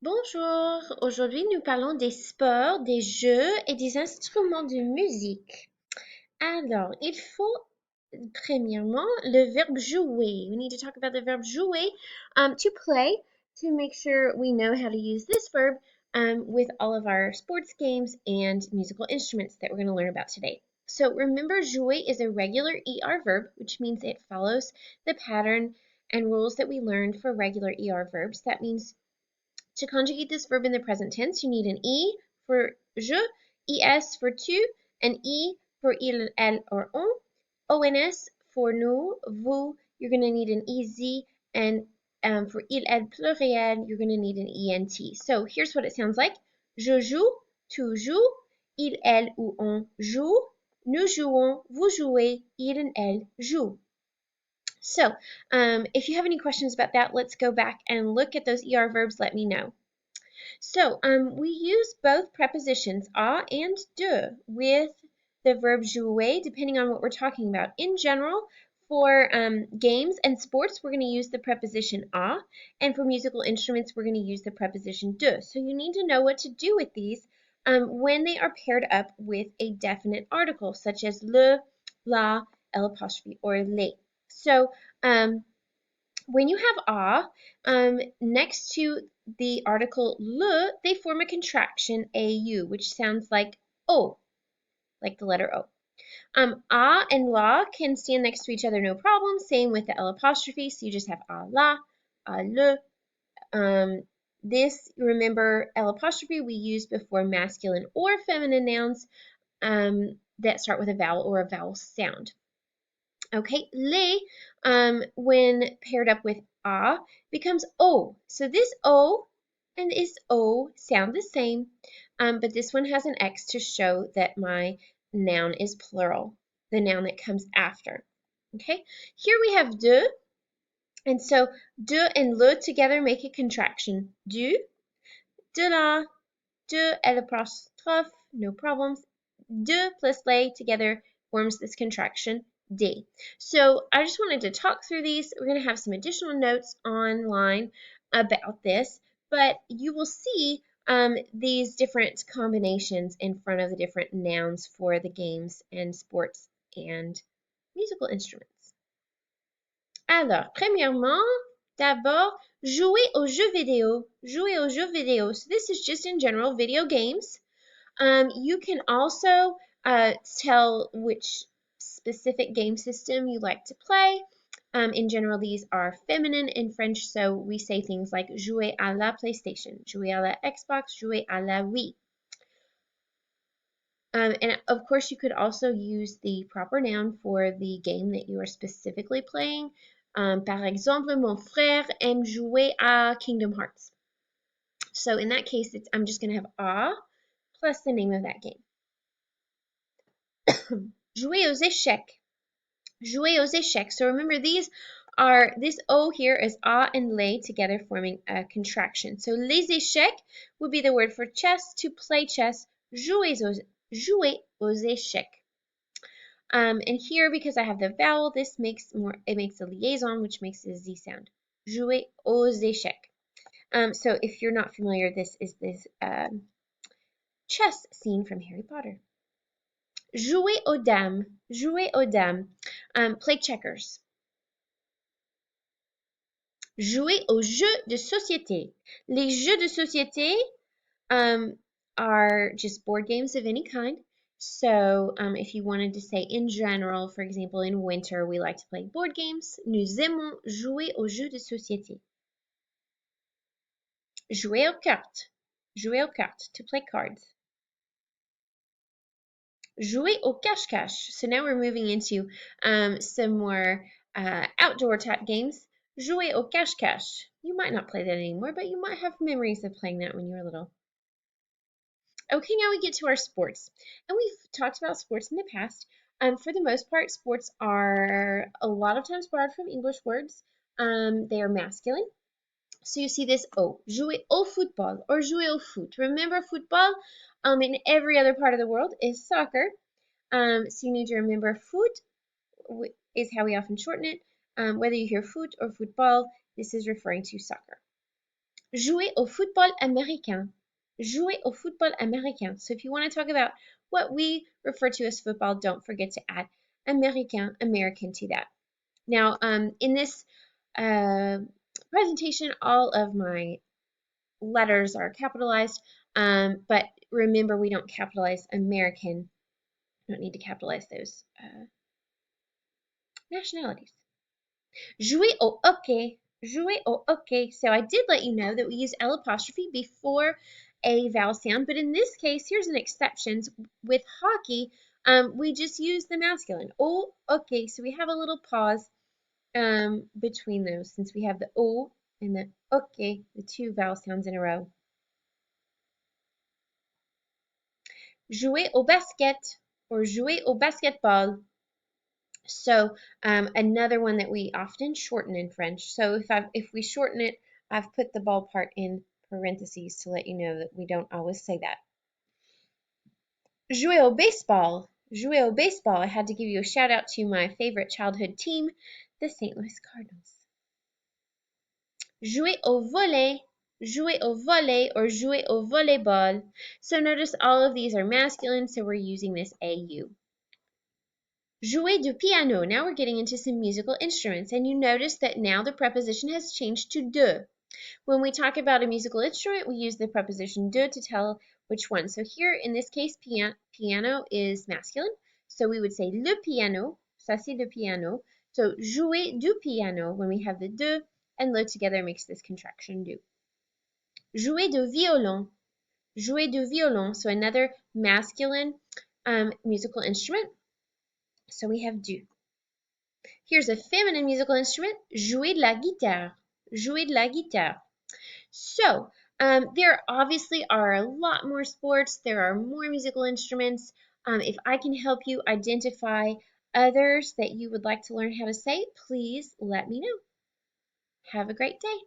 Bonjour, aujourd'hui nous parlons des sports, des jeux et des instruments de musique. Alors, il faut premièrement le verbe jouer. We need to talk about the verb jouer, to play, to make sure we know how to use this verb with all of our sports games and musical instruments that we're going to learn about today. So remember, jouer is a regular ER verb, which means it follows the pattern and rules that we learned for regular ER verbs. That means to conjugate this verb in the present tense, you need an E for je, ES for tu, an E for il, elle, or on, ONS for nous, vous, you're going to need an EZ, and for il, elle, pluriel, you're going to need an ENT. So here's what it sounds like. Je joue, tu joues, il, elle, ou on joue, nous jouons, vous jouez, il, elle joue. So, if you have any questions about that, let's go back and look at those ER verbs. Let me know. So, we use both prepositions a and de with the verb jouer, depending on what we're talking about. In general, for games and sports, we're going to use the preposition a, and for musical instruments, we're going to use the preposition de. So you need to know what to do with these when they are paired up with a definite article, such as le, la, l'apostrophe, or les. So, when you have next to the article le, they form a contraction au, which sounds like o, like the letter O. A and la can stand next to each other, no problem. Same with the L apostrophe, so you just have a la, a le. This, remember, L apostrophe we use before masculine or feminine nouns that start with a vowel or a vowel sound. Okay, les, when paired up with a, becomes o. So this o and this o sound the same, but this one has an X to show that my noun is plural, the noun that comes after. Okay, here we have de, and so de and le together make a contraction. Du, de la, de l'apostrophe, no problems. De plus les together forms this contraction D. So I just wanted to talk through these. We're going to have some additional notes online about this, but you will see these different combinations in front of the different nouns for the games and sports and musical instruments. Alors, premièrement, d'abord, jouer aux jeux vidéo. Jouer aux jeux vidéo. So this is just in general video games. You can also tell which specific game system you like to play. In general, these are feminine in French, so we say things like jouer à la PlayStation, jouer à la Xbox, jouer à la Wii. And of course, you could also use the proper noun for the game that you are specifically playing. Par exemple, mon frère aime jouer à Kingdom Hearts. So in that case, I'm just going to have a plus the name of that game. Jouer aux échecs. Jouer aux échecs. So remember, this O here is a and les together forming a contraction. So les échecs would be the word for chess, to play chess. Jouer aux échecs. And here, because I have the vowel, it makes a liaison, which makes a Z sound. Jouer aux échecs. So if you're not familiar, this is this chess scene from Harry Potter. Jouer aux dames. Jouer aux dames. Play checkers. Jouer aux jeux de société. Les jeux de société are just board games of any kind. So if you wanted to say in general, for example, in winter, we like to play board games. Nous aimons jouer aux jeux de société. Jouer aux cartes. Jouer aux cartes, to play cards. Jouer au cache-cache. So now we're moving into some more outdoor type games. Jouer au cache-cache. You might not play that anymore, but you might have memories of playing that when you were little. Okay, now we get to our sports. And we've talked about sports in the past. For the most part, sports are a lot of times borrowed from English words. They are masculine. So you see this O, jouer au football or jouer au foot. Remember, football in every other part of the world is soccer. So you need to remember foot is how we often shorten it. Whether you hear foot or football, this is referring to soccer. Jouer au football américain. Jouer au football américain. So if you want to talk about what we refer to as football, don't forget to add américain, American to that. Now, in this presentation, all of my letters are capitalized, but remember we don't capitalize American. We don't need to capitalize those nationalities. Jouer au hockey. Jouer au hockey. So I did let you know that we use L apostrophe before a vowel sound, but in this case, here's an exception. With hockey, we just use the masculine. Au hockey. So we have a little pause between those since we have the O and the okay, the two vowel sounds in a row. Jouer au basket or jouer au basketball. So another one that we often shorten in French. So if we shorten it, I've put the ball part in parentheses to let you know that we don't always say that. Jouer au baseball. Jouer au baseball. I had to give you a shout out to my favorite childhood team, the St. Louis Cardinals. Jouer au volley. Jouer au volley or jouer au volleyball. So notice all of these are masculine, so we're using this AU. Jouer du piano. Now we're getting into some musical instruments, and you notice that now the preposition has changed to de. When we talk about a musical instrument, we use the preposition de to tell which one. So here, in this case, piano is masculine, so we would say le piano. Ça, c'est le piano. So jouer du piano, when we have the de and le together, makes this contraction du. Jouer du violon. Jouer du violon, so another masculine musical instrument. So we have du. Here's a feminine musical instrument, jouer de la guitare. Jouer de la guitare. So, there obviously are a lot more sports. There are more musical instruments. If I can help you identify others that you would like to learn how to say, please let me know. Have a great day.